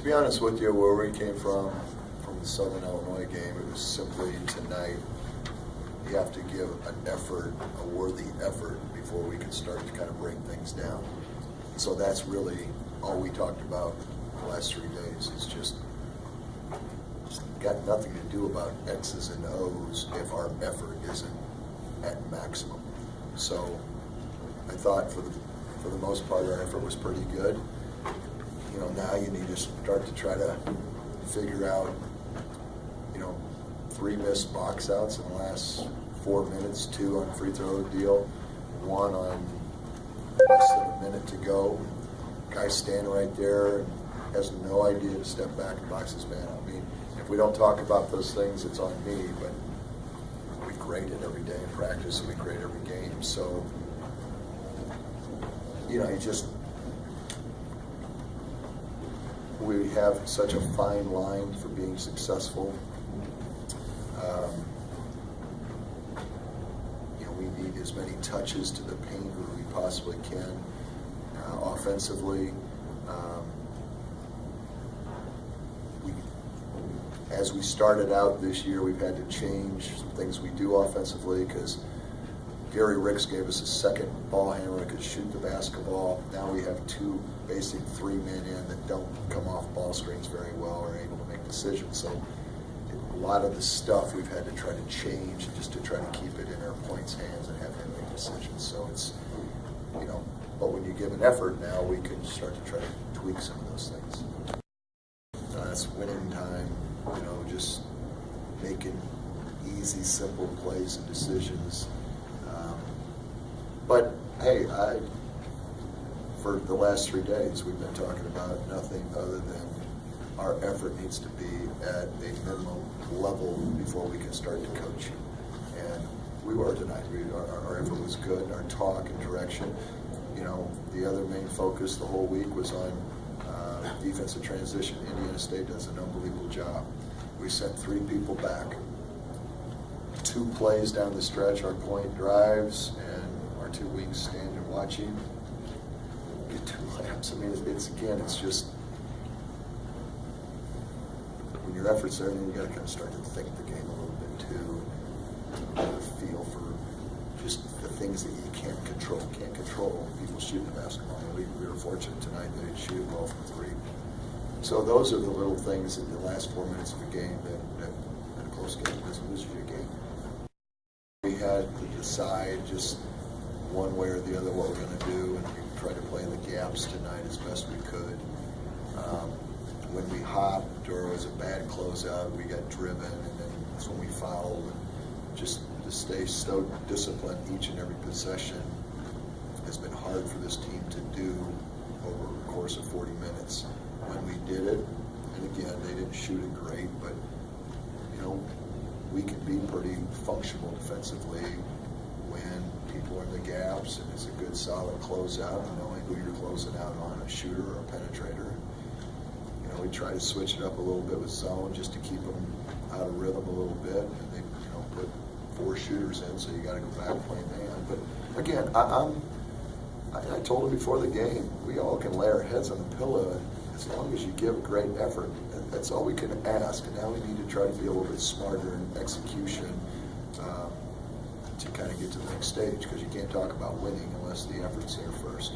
be honest with you, where we came from the Southern Illinois game, it was simply tonight, you have to give an effort, a worthy effort, before we can start to kind of bring things down. So that's really all we talked about the last 3 days. It's just got nothing to do about X's and O's if our effort isn't at maximum. So I thought for the most part our effort was pretty good. You know, now you need to start to try to figure out, 3 missed box outs in the last 4 minutes, 2 on free throw deal, 1 on less than a minute to go. Guy standing right there and has no idea to step back and box his man out. I mean, if we don't talk about those things, it's on me, but we grade it every day in practice and we grade every game. So, we have such a fine line for being successful. We need as many touches to the paint as we possibly can. Offensively, as we started out this year, we've had to change some things we do offensively because Gary Ricks gave us a second ball handler that could shoot the basketball. Now we have 2 basic 3-men in that don't come off ball screens very well or are able to make decisions. So a lot of the stuff we've had to try to change just to try to keep it in our points hands and have him make decisions. So it's, but when you give an effort now, we can start to try to tweak some of those things. It's winning time, just making easy, simple plays and decisions. But hey, for the last 3 days, we've been talking about nothing other than our effort needs to be at a minimum level before we can start to coach. And we were tonight. Our effort was good. Our talk and direction. The other main focus the whole week was on defensive transition. Indiana State does an unbelievable job. We sent 3 people back. 2 plays down the stretch, our point drives, and our 2 wings stand and watch him get 2 layups. I mean, it's just, when your effort's there, then you got to kind of start to think the game a little bit too, get a feel for just the things that you can't control. Can't control people shooting the basketball. We were fortunate tonight that they shoot well from 3. So those are the little things in the last 4 minutes of a game that in a close game doesn't lose you a game. We had to decide just one way or the other what we're going to do, and we tried to play the gaps tonight as best we could. When we hopped or it was a bad closeout, we got driven, and then that's when we fouled. And just to stay so disciplined each and every possession has been hard for this team to do over the course of 40 minutes. When we did it, and again, they didn't shoot it great, but we can be pretty functional defensively when people are in the gaps and it's a good solid closeout and knowing who you're closing out on, a shooter or a penetrator. We try to switch it up a little bit with zone just to keep them out of rhythm a little bit, and they put 4 shooters in, so you got to go back and play man. But again, I told them before the game, we all can lay our heads on the pillow as long as you give a great effort. That's all we can ask, and now we need to try to be a little bit smarter in execution to kind of get to the next stage, because you can't talk about winning unless the effort's there first.